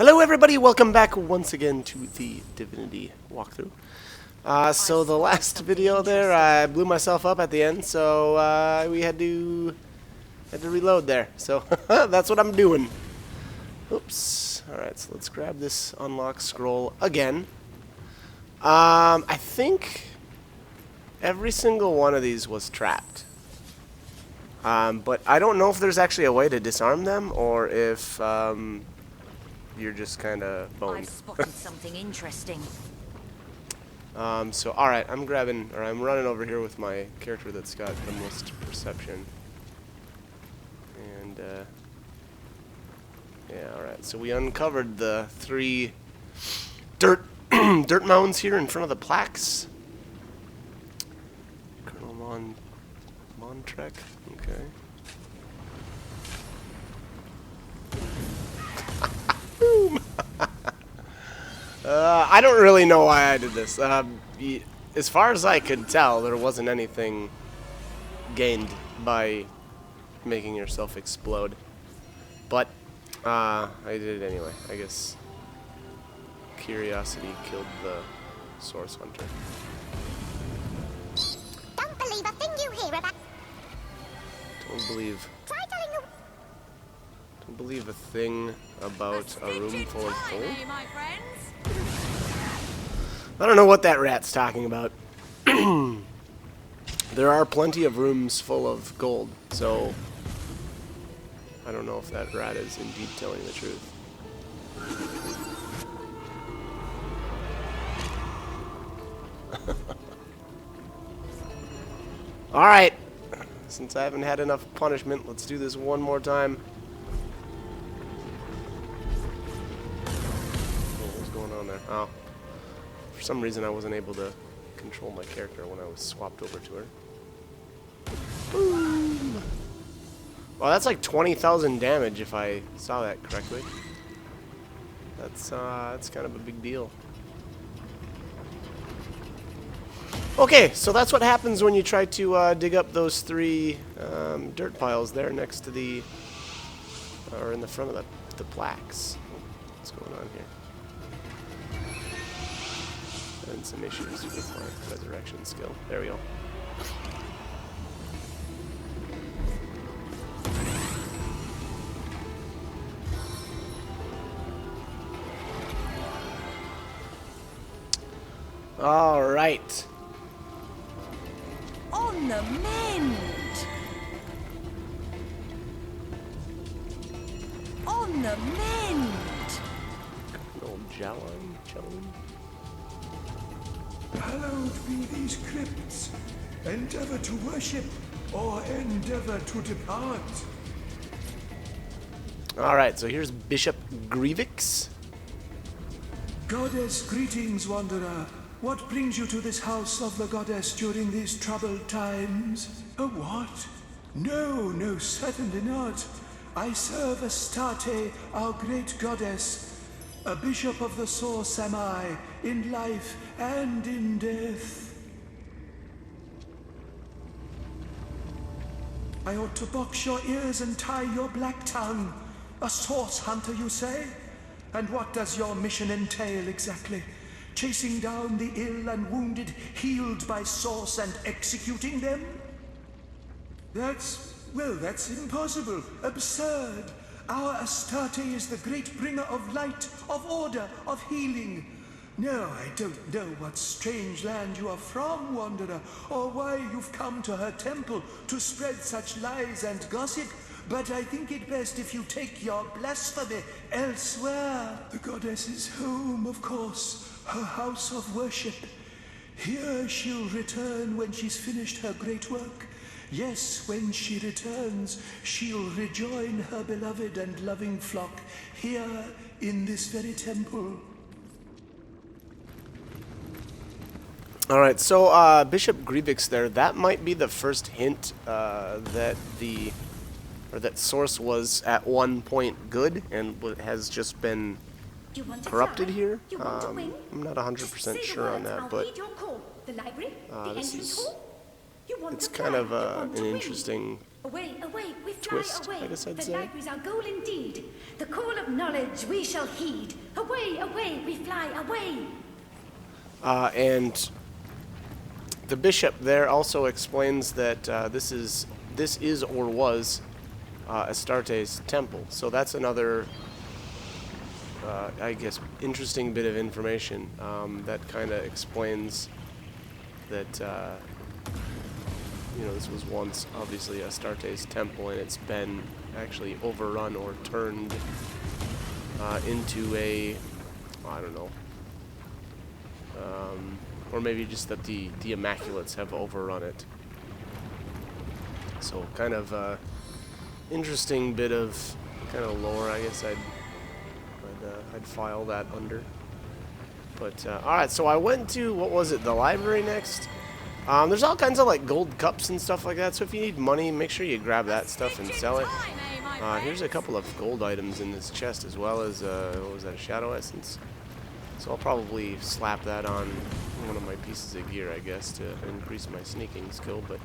Hello everybody, welcome back once again to the Divinity walkthrough. So the last video there, I blew myself up at the end, so we had to reload there. So that's what I'm doing. Oops. Alright, so let's grab this unlock scroll again. I think every single one of these was trapped. But I don't know if there's actually a way to disarm them, or if you're just kind of boned. I've spotted something interesting. So alright, I'm running over here with my character that's got the most perception. And, yeah, alright, so we uncovered the 3 dirt mounds here in front of the plaques. Colonel Montrek, okay. Boom! I don't really know why I did this. As far as I could tell, there wasn't anything gained by making yourself explode. But, I did it anyway. I guess curiosity killed the source hunter. Don't believe a thing you hear about. Don't believe. Try telling you. Don't believe a thing about a room full of gold. My friends. I don't know what that rat's talking about. There are plenty of rooms full of gold, so I don't know if that rat is indeed telling the truth. Alright, since I haven't had enough punishment, let's do this one more time. What's going on there? Oh. For some reason I wasn't able to control my character when I was swapped over to her. Boom! Well, that's like 20,000 damage if I saw that correctly. That's kind of a big deal. Okay, so that's what happens when you try to dig up those 3 dirt piles there next to the, or in the front of the plaques. What's going on here? And some issues with my resurrection skill. There we go. All right. On the mend. On the mend. Old Jalan. Hallowed be these crypts. Endeavor to worship or endeavor to depart. Alright, so here's Bishop Grievix. Goddess, greetings, wanderer. What brings you to this house of the goddess during these troubled times? A what? No, certainly not. I serve Astarte, our great goddess. A bishop of the source am I, in life and in death. I ought to box your ears and tie your black tongue. A source hunter, you say? And what does your mission entail exactly? Chasing down the ill and wounded, healed by source and executing them? That's impossible, absurd. Our Astarte is the great bringer of light, of order, of healing. No, I don't know what strange land you are from, wanderer, or why you've come to her temple to spread such lies and gossip, but I think it best if you take your blasphemy elsewhere. The goddess's home, of course, her house of worship. Here she'll return when she's finished her great work. Yes, when she returns, she'll rejoin her beloved and loving flock here in this very temple. Alright, so Bishop Grievix there, that might be the first hint that that source was at one point good and has just been corrupted here. I'm not 100% sure on that, but this is it's kind of an interesting Away, away, we fly Twist, away. I guess I'd The say. library's our goal indeed. The call of knowledge we shall heed. Away, away, we fly away. And the bishop there also explains that this is or was Astarte's temple. So that's another, I guess, interesting bit of information that kind of explains that you know, this was once obviously Astarte's temple, and it's been actually overrun or turned into a, I don't know, or maybe just that the Immaculates have overrun it. So kind of interesting bit of kind of lore. I guess I'd file that under. But all right, so I went to, what was it, the library next. There's all kinds of like gold cups and stuff like that. So if you need money, make sure you grab that stuff and sell it. Here's a couple of gold items in this chest, as well as what was that, a shadow essence. So I'll probably slap that on one of my pieces of gear, I guess, to increase my sneaking skill. But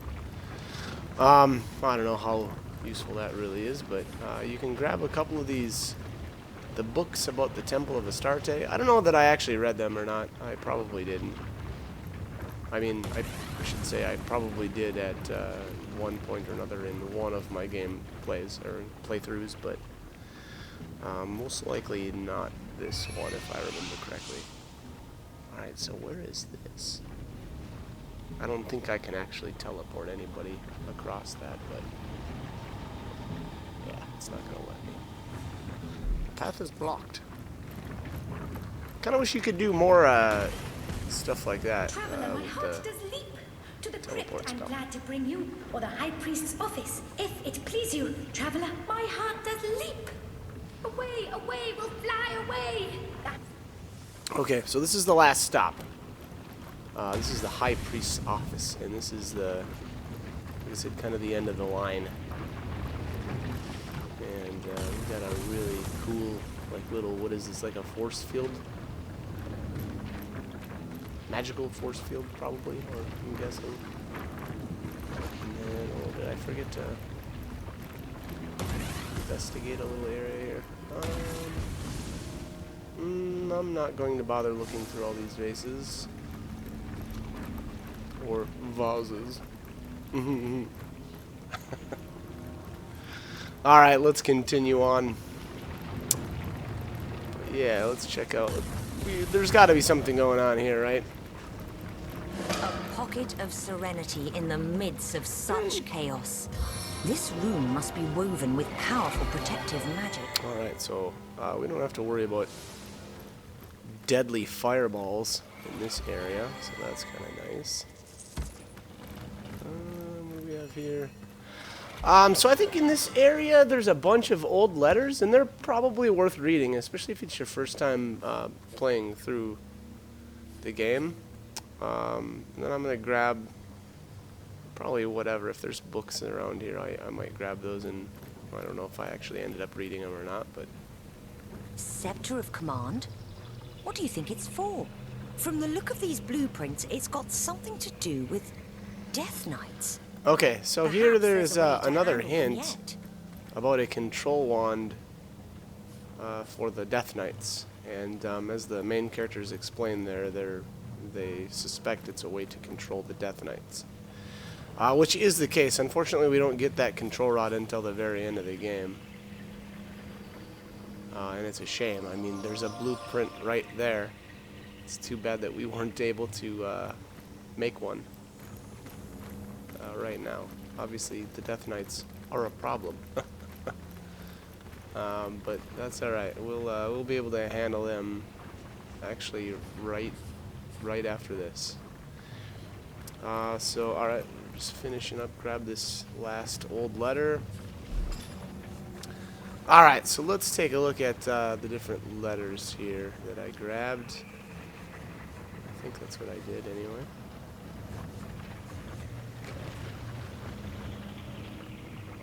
I don't know how useful that really is. But you can grab a couple of these, the books about the Temple of Astarte. I don't know that I actually read them or not. I probably didn't. I mean, I should say I probably did at one point or another in one of my game plays or playthroughs, but most likely not this one if I remember correctly. Alright, so where is this? I don't think I can actually teleport anybody across that, but yeah, it's not going to let me. Path is blocked. Kind of wish you could do more stuff like that. Traveler, my with heart the does leap. To the teleport crypt I'm spell. glad to bring you, or the High Priest's office, if it please you. Traveler, my heart does leap. Away, away, we'll fly away. Okay, so this is the last stop. This is the High Priest's office, and this is the, like I said, kind of the end of the line. And we got a really cool, like little, what is this, like a force field? Magical force field, probably, or I'm guessing. And then, oh, did I forget to investigate a little area here? I'm not going to bother looking through all these vases. Or vases. Alright, let's continue on. Yeah, let's check out. There's got to be something going on here, right? A pocket of serenity in the midst of such chaos. This room must be woven with powerful protective magic. Alright, so we don't have to worry about deadly fireballs in this area, so that's kind of nice. What do we have here? So I think in this area there's a bunch of old letters, and they're probably worth reading, especially if it's your first time playing through the game. And then I'm going to grab probably whatever. If there's books around here, I might grab those, and I don't know if I actually ended up reading them or not, but... Scepter of Command? What do you think it's for? From the look of these blueprints, it's got something to do with Death Knights. Okay, so Perhaps here there's a way to another handle them hint yet. about a control wand for the Death Knights. And as the main characters explain there, they suspect it's a way to control the Death Knights. Which is the case. Unfortunately, we don't get that control rod until the very end of the game. And it's a shame. I mean, there's a blueprint right there. It's too bad that we weren't able to make one right now. Obviously, the Death Knights are a problem. But that's alright. We'll be able to handle them actually right after this. So alright, just finishing up. Grab this last old letter. Alright, so let's take a look at the different letters here that I grabbed. I think that's what I did anyway.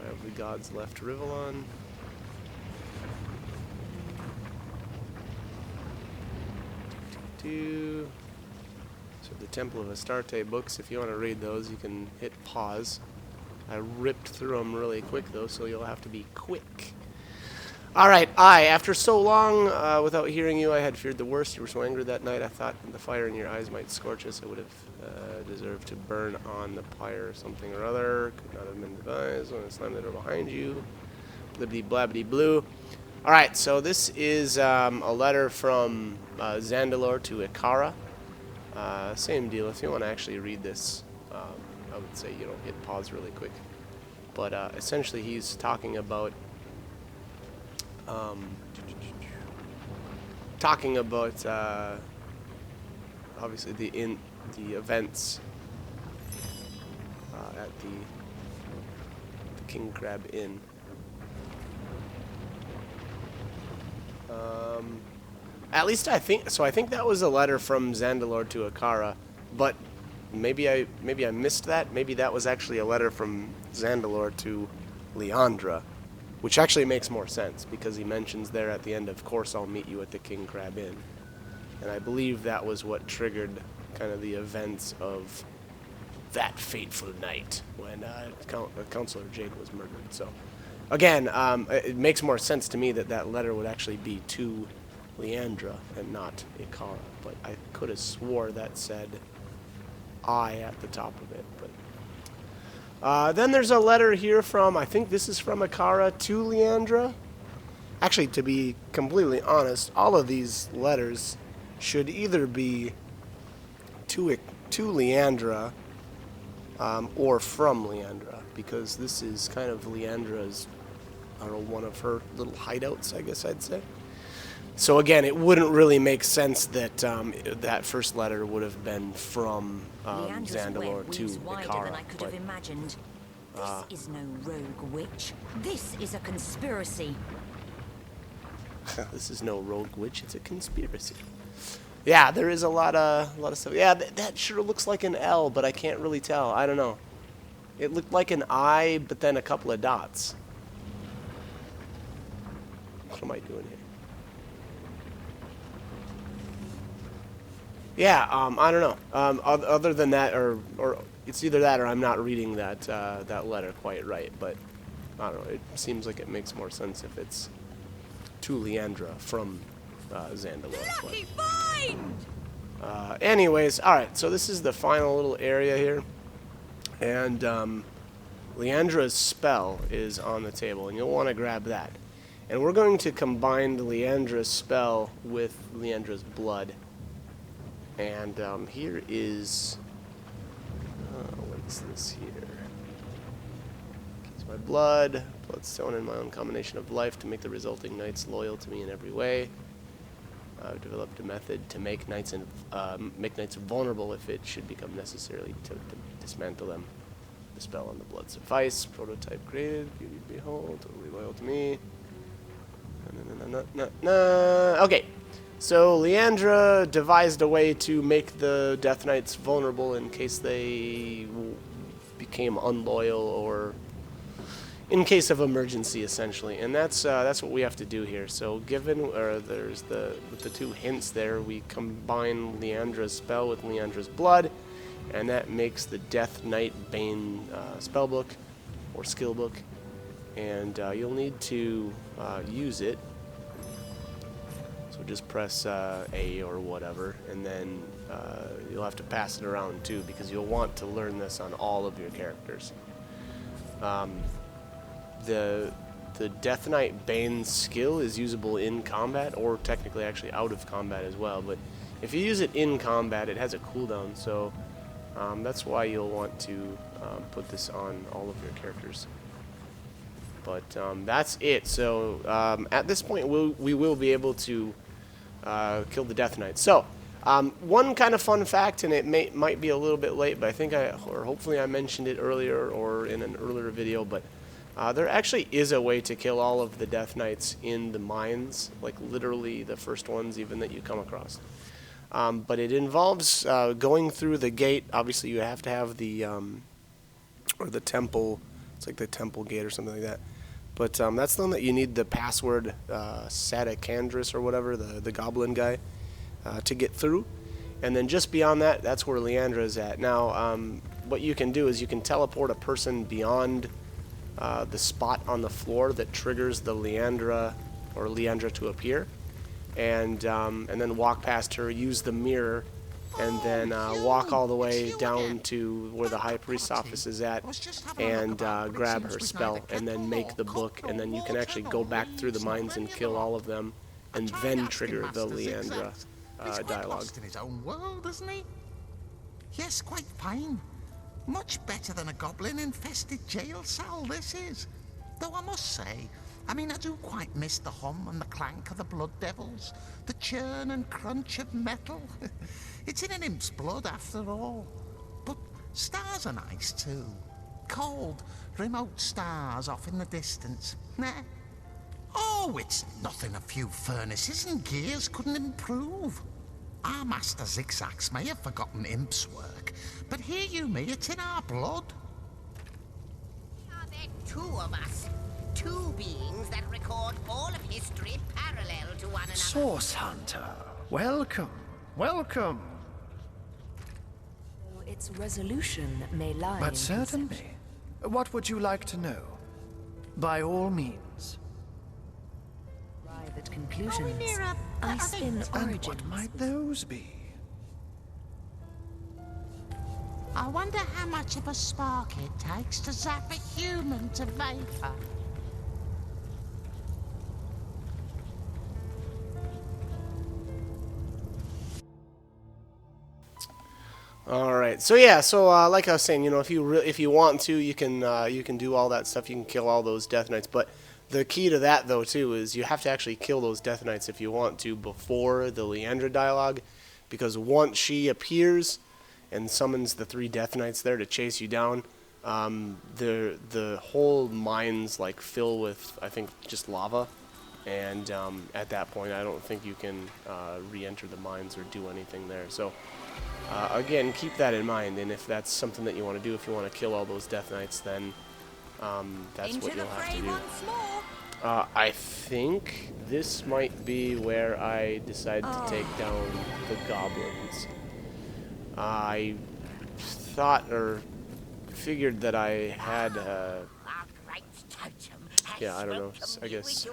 I have the gods left Rivalon. So the Temple of Astarte books, if you want to read those, you can hit pause I ripped through them really quick, though, so you'll have to be quick. Alright, after so long without hearing you, I had feared the worst. You were so angry that night, I thought the fire in your eyes might scorch us. I would have deserved to burn on the pyre or something or other. Could not have been devised when I slammed the door behind you. Blibbity blabbity blue. Alright, so this is a letter from Zandalor to Ikara. Same deal. If you want to actually read this, I would say, you know, hit pause really quick. But essentially he's talking about obviously the events at the King Crab Inn. At least I think so. I think that was a letter from Zandalor to Ikara, but maybe I missed that. Maybe that was actually a letter from Zandalor to Leandra, which actually makes more sense because he mentions there at the end, of course I'll meet you at the King Crab Inn. And I believe that was what triggered kind of the events of that fateful night when Counselor Jade was murdered. So, again, it makes more sense to me that that letter would actually be to Leandra and not Ikara. But I could have swore that said I at the top of it. But then there's a letter here from, I think this is from Ikara to Leandra. Actually, to be completely honest, all of these letters should either be to Leandra or from Leandra, because this is kind of Leandra's, I don't know, one of her little hideouts, I guess I'd say. So again, it wouldn't really make sense that that first letter would have been from Zandalor to Ikara. Than I could have imagined. This is no rogue witch. This is a conspiracy. This is no rogue witch. It's a conspiracy. Yeah, there is a lot of stuff. Yeah, that sure looks like an L, but I can't really tell. I don't know. It looked like an I, but then a couple of dots. What am I doing here? Yeah, I don't know. Other than that, or it's either that or I'm not reading that that letter quite right. But I don't know. It seems like it makes more sense if it's to Leandra from Zandalor. Lucky find! Anyways, all right. So this is the final little area here, and Leandra's spell is on the table, and you'll want to grab that. And we're going to combine Leandra's spell with Leandra's blood. And here is, what is this here? Keeps my bloodstone, and my own combination of life to make the resulting knights loyal to me in every way. I've developed a method to make knights vulnerable if it should become necessary to dismantle them. The spell on the blood suffice. Prototype created. Beauty behold. Totally loyal to me. Okay. So Leandra devised a way to make the Death Knights vulnerable in case they became unloyal or in case of emergency, essentially. And that's what we have to do here. So there's with the two hints there, we combine Leandra's spell with Leandra's blood, and that makes the Death Knight Bane spellbook or skill book. And you'll need to use it. So just press A or whatever, and then you'll have to pass it around too, because you'll want to learn this on all of your characters. The Death Knight Bane skill is usable in combat, or technically actually out of combat as well, but if you use it in combat, it has a cooldown, so that's why you'll want to put this on all of your characters. But that's it. So at this point, we will be able to kill the Death Knight. So one kind of fun fact, and it might be a little bit late, but I think hopefully I mentioned it earlier or in an earlier video, but there actually is a way to kill all of the Death Knights in the mines, like literally the first ones even that you come across. But it involves going through the gate. Obviously, you have to have the or the temple. It's like the temple gate or something like that. But that's the one that you need the password, Sadakandris or whatever, the goblin guy, to get through. And then just beyond that, that's where Leandra is at. Now, what you can do is you can teleport a person beyond the spot on the floor that triggers the Leandra or Leandra to appear, and then walk past her, use the mirror, and then walk all the way down to where the High Priest's office is at, and grab her spell, and then make the book, and then you can actually go back through the mines and kill all of them, and then trigger the Leandra dialogue. In his own world, isn't he? Yes, quite fine. Much better than a goblin-infested jail cell, this is. Though I must say, I do quite miss the hum and the clank of the blood devils, the churn and crunch of metal. It's in an imp's blood, after all. But stars are nice, too. Cold, remote stars off in the distance. Nah. Oh, it's nothing a few furnaces and gears couldn't improve. Our master Zigzags may have forgotten imp's work, but hear you me, it's in our blood. Are there two of us? Two beings that record all of history parallel to one another. Source Hunter, welcome, welcome. Its resolution may lie But in certainly. What would you like to know? By all means. private conclusions. Are we near a Ice-Spin And origins. what might those be? I wonder how much of a spark it takes to zap a human to vapor. All right, so yeah, like I was saying, if you want to, you can do all that stuff. You can kill all those Death Knights, but the key to that though too is you have to actually kill those Death Knights if you want to before the Leandra dialogue, because once she appears and summons the 3 Death Knights there to chase you down, the whole mines like fill with, I think, just lava, and at that point I don't think you can re-enter the mines or do anything there. So again, keep that in mind, and if that's something that you want to do, if you want to kill all those Death Knights, then that's what you'll have to do. I think this might be where I decide to take down the goblins. I thought or figured that I had, yeah, I don't know, I guess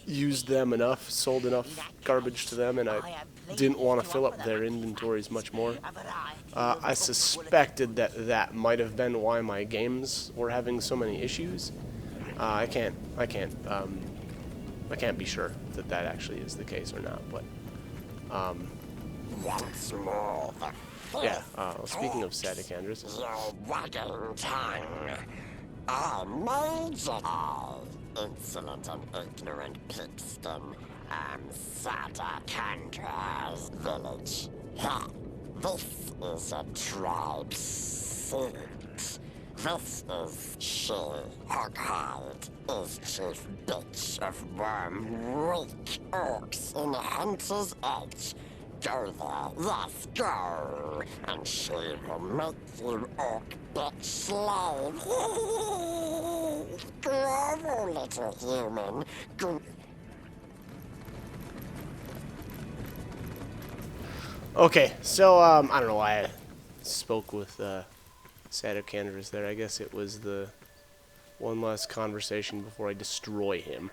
used them enough, sold enough garbage to them, and I didn't want to fill up their inventories much more. I suspected that that might have been why my games were having so many issues. I can't be sure that that actually is the case or not, but Once more, yeah. Speaking of Sadicandrus, your wagging tongue. I made it all. Insolent and ignorant pigskin. Sadakandra's village. Ha! This is a tribe seat. This is she, Hoghide, is chief bitch of worm reek orcs in Hunter's Edge. Go there, yes, go, and she will make you orc bitch slave. Grovel, little human. okay, so I don't know why I spoke with Sadicandrus there. I guess it was the one last conversation before I destroy him.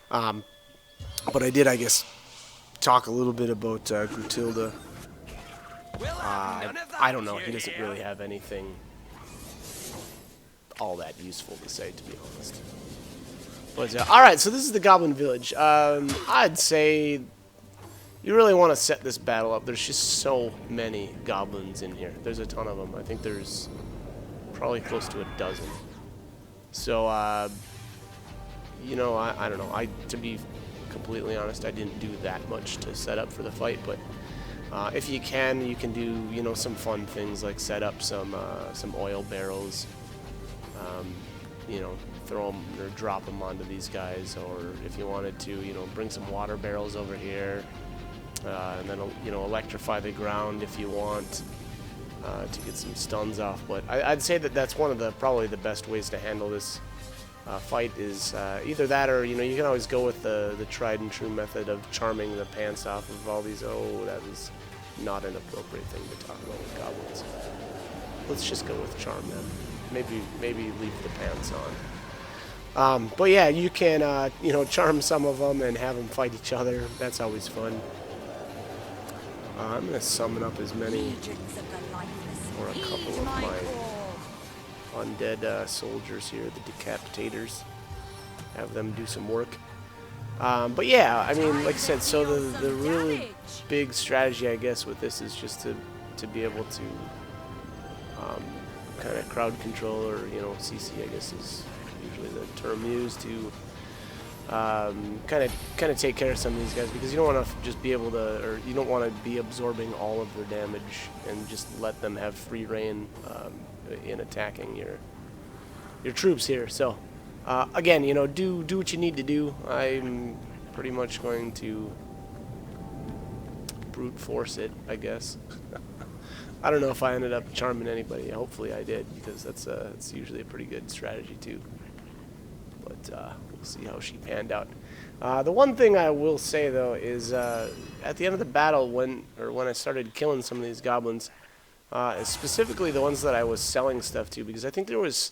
But I did, I guess, talk a little bit about Grutilda. I don't know. He doesn't really have anything all that useful to say, to be honest. But all right, so this is the Goblin Village. I'd say you really want to set this battle up. There's just so many goblins in here. There's a ton of them. I think there's probably close to a dozen. So, you know, I don't know. To be completely honest, I didn't do that much to set up for the fight, but if you can do, you know, some fun things like set up some oil barrels, you know, throw them or drop them onto these guys, or if you wanted to, you know, bring some water barrels over here, and then, you know, electrify the ground if you want to get some stuns off. But I'd say that that's one of probably the best ways to handle this fight is either that, or, you know, you can always go with the tried and true method of charming the pants off of all these. Oh, that was not an appropriate thing to talk about with goblins. let's just go with charm then. Maybe leave the pants on. But yeah, you can you know, charm some of them and have them fight each other. That's always fun. I'm gonna summon up as many, or a couple of my undead soldiers here, the decapitators. Have them do some work. But yeah, I mean, like I said, so the really big strategy, I guess, with this is just to be able to kind of crowd control, or, you know, CC, I guess is usually the term used to kind of take care of some of these guys, because you don't want to just be able to, or you don't want to be absorbing all of their damage and just let them have free reign in attacking your troops here. So again, you know, do what you need to do. I'm pretty much going to brute force it, I guess. I don't know if I ended up charming anybody. Hopefully I did, because that's usually a pretty good strategy too. But we'll see how she panned out. The one thing I will say though is at the end of the battle, when I started killing some of these goblins, specifically the ones that I was selling stuff to, because I think there was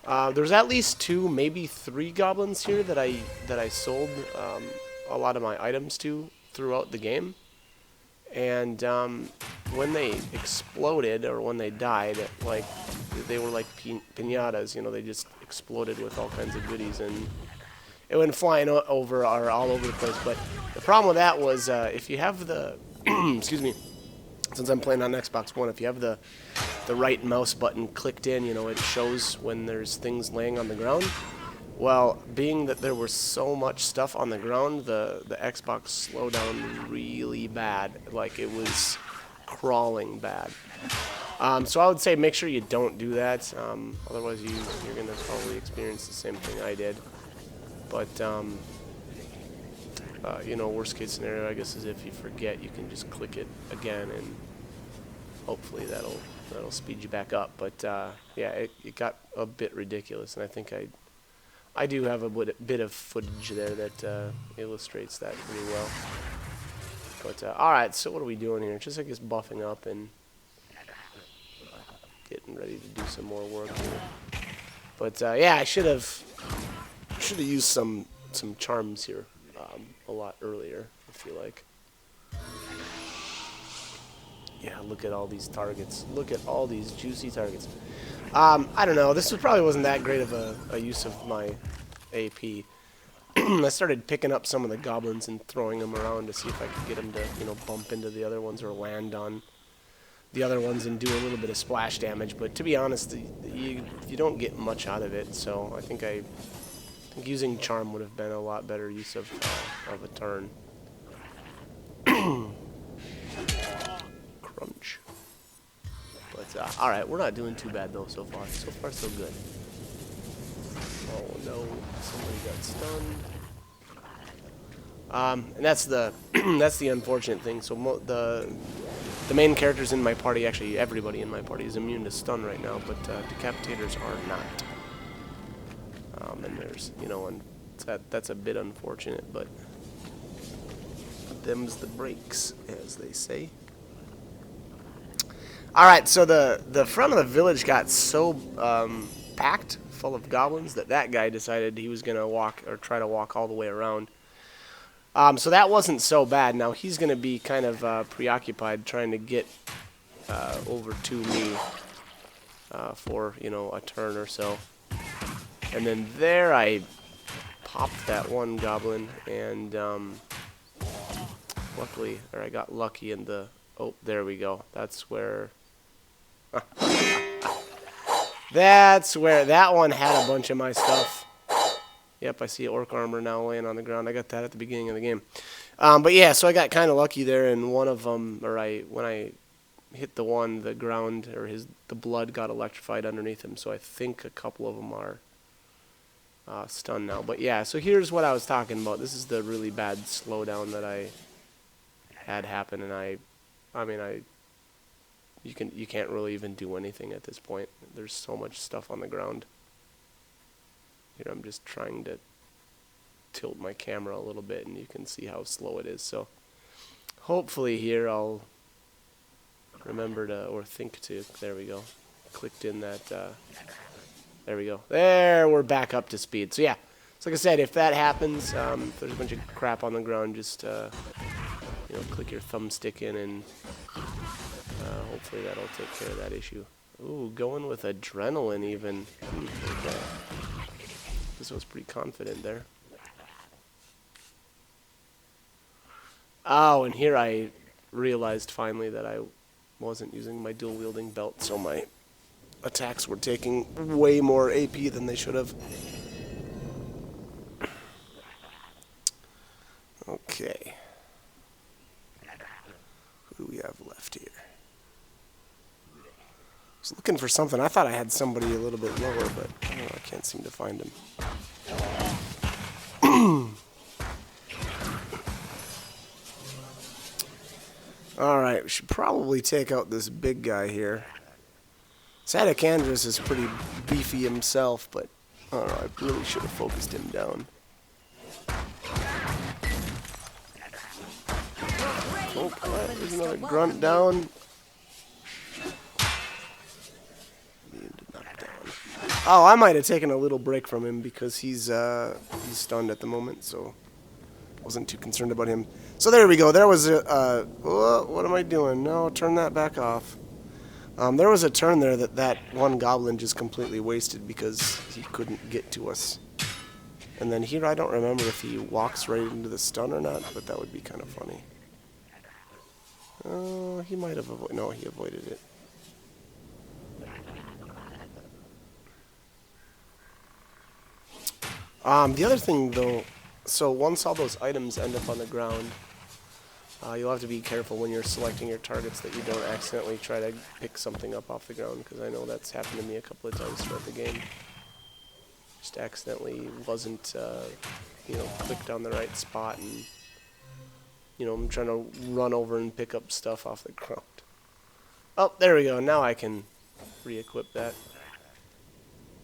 at least 2, maybe 3 goblins here that I sold a lot of my items to throughout the game. And when they exploded, or when they died, like, they were like piñatas, you know, they just exploded with all kinds of goodies, and it went flying over, or all over the place. But the problem with that was if you have the excuse me, since I'm playing on Xbox One, if you have the right mouse button clicked in, you know, it shows when there's things laying on the ground. Well, being that there was so much stuff on the ground, the Xbox slowed down really bad. Like, it was crawling bad. So I would say make sure you don't do that. Otherwise, you're going to probably experience the same thing I did. But, you know, worst case scenario, I guess, is if you forget, you can just click it again, and hopefully that'll speed you back up. But, yeah, it got a bit ridiculous, and I think I do have a bit of footage there that illustrates that pretty well. But alright, so what are we doing here? Just, I guess, buffing up and getting ready to do some more work here. But yeah, I should have used some charms here a lot earlier, I feel like. Yeah, look at all these targets. Look at all these juicy targets. I don't know. This probably wasn't that great of a use of my AP. I started picking up some of the goblins and throwing them around to see if I could get them to, you know, bump into the other ones or land on the other ones and do a little bit of splash damage. But to be honest, you don't get much out of it. So I think using charm would have been a lot better use of a turn. Crunch. But alright, we're not doing too bad though so far. So far so good. Oh no, somebody got stunned. And that's the that's the unfortunate thing. So the main characters in my party, actually everybody in my party, is immune to stun right now, but decapitators are not. And there's, you know, and that's a bit unfortunate, but them's the breaks, as they say. Alright, so the front of the village got so packed full of goblins that guy decided he was going to try to walk all the way around. So that wasn't so bad. Now he's going to be kind of preoccupied trying to get over to me for, you know, a turn or so. And then there I popped that one goblin, and luckily, or I got lucky in the... Oh, there we go. That's where... That's where that one had a bunch of my stuff. Yep, I see orc armor now laying on the ground. I got that at the beginning of the game. But yeah, so I got kind of lucky there, and one of them, or when I hit the one, the ground, or the blood got electrified underneath him, so I think a couple of them are stunned now. But yeah, so here's what I was talking about. This is the really bad slowdown that I had happen, and I mean, you can't really even do anything at this point. There's so much stuff on the ground. Here I'm just trying to tilt my camera a little bit, and you can see how slow it is. So hopefully here I'll remember to, or think to, there we go, clicked in that. There we go. There, we're back up to speed. So yeah, so like I said, if that happens, if there's a bunch of crap on the ground, just you know, click your thumbstick in, and hopefully that'll take care of that issue. Ooh, going with adrenaline even. Okay. This was pretty confident there. Oh, and here I realized finally that I wasn't using my dual wielding belt, so my attacks were taking way more AP than they should have. Okay. Who do we have left here? I was looking for something. I thought I had somebody a little bit lower, but I can't seem to find him. Alright, we should probably take out this big guy here. Sadakandris is pretty beefy himself, but I don't know, I really should have focused him down. Oh, there's another grunt down. Oh, I might have taken a little break from him because he's stunned at the moment, so wasn't too concerned about him. So there we go. There was a what am I doing? No, turn that back off. There was a turn there that one goblin just completely wasted because he couldn't get to us. And then here, I don't remember if he walks right into the stun or not, but that would be kind of funny. Oh, he might have avoided. No, he avoided it. The other thing, though, so once all those items end up on the ground, you'll have to be careful when you're selecting your targets that you don't accidentally try to pick something up off the ground, because I know that's happened to me a couple of times throughout the game. Just accidentally wasn't, you know, clicked on the right spot, and, you know, I'm trying to run over and pick up stuff off the ground. Oh, there we go. Now I can re-equip that.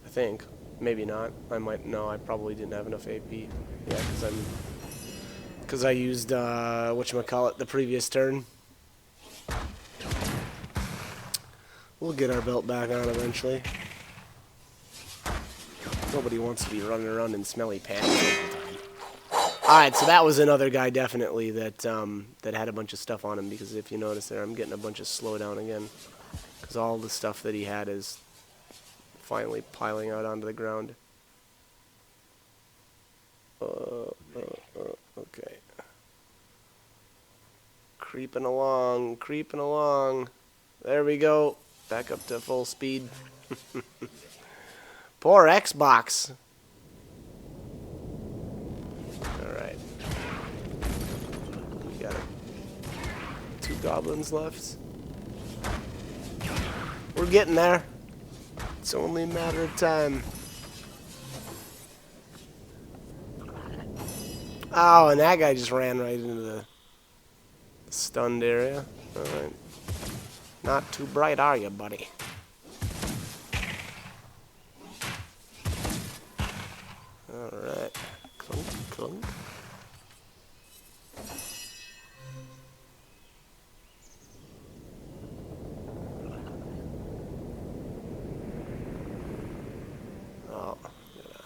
I think. Maybe not. I might. No, I probably didn't have enough AP. Yeah, because I used whatchamacallit the previous turn. We'll get our belt back on eventually. Nobody wants to be running around in smelly pants all the time. Alright, so that was another guy definitely that that had a bunch of stuff on him, because if you notice there, I'm getting a bunch of slowdown again. Because all the stuff that he had is finally piling out onto the ground. Okay. Creeping along, creeping along. There we go. Back up to full speed. Poor Xbox. Alright. We got 2 goblins left. We're getting there. It's only a matter of time. Oh, and that guy just ran right into the stunned area. Alright. Not too bright, are you, buddy? Alright. Clunk, clunk. Oh, got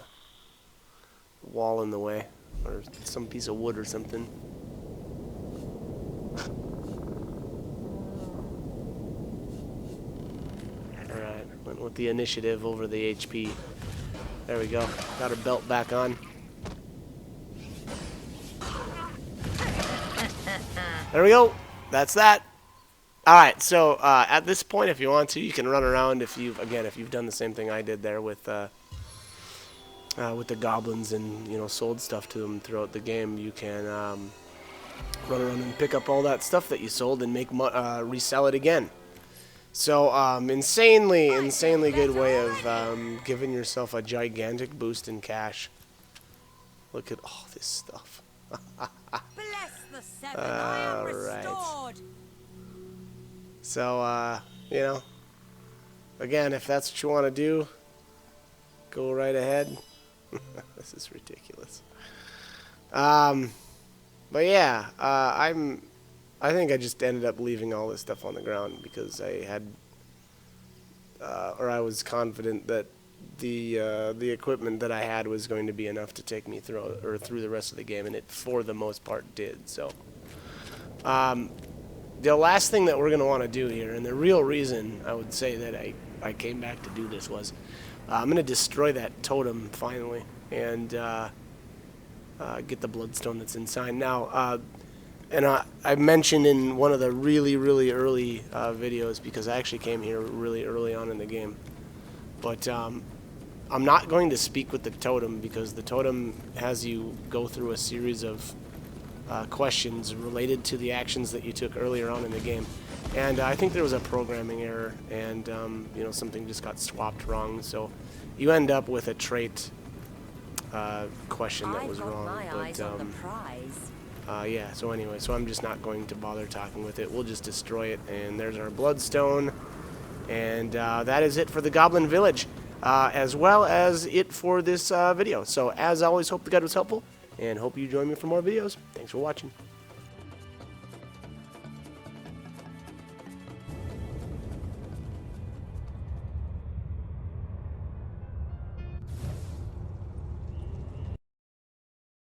a wall in the way, or some piece of wood or something. Alright, went with the initiative over the HP. There we go. Got our belt back on. There we go. That's that. Alright, so at this point, if you want to, you can run around. If you've done the same thing I did there with the goblins and, you know, sold stuff to them throughout the game, you can run around and pick up all that stuff that you sold and make resell it again. So, insanely good way of giving yourself a gigantic boost in cash. Look at all this stuff. Bless the seven, I am restored. So, you know, again, if that's what you want to do, go right ahead. This is ridiculous. But yeah, I think I just ended up leaving all this stuff on the ground because I or I was confident that the equipment that I had was going to be enough to take me through the rest of the game, and it for the most part did. So the last thing that we're going to want to do here, and the real reason I would say that I came back to do this was I'm going to destroy that totem finally and get the bloodstone that's inside. Now, and I mentioned in one of the really early videos, because I actually came here really early on in the game, but I'm not going to speak with the totem because the totem has you go through a series of questions related to the actions that you took earlier on in the game. And I think there was a programming error, and you know, something just got swapped wrong, so you end up with a trait question that was wrong. I've got my eyes on the prize. Yeah, so anyway, so I'm just not going to bother talking with it. We'll just destroy it, and there's our bloodstone. And that is it for the Goblin Village, as well as it for this video. So as always, hope the guide was helpful, and hope you join me for more videos. Thanks for watching.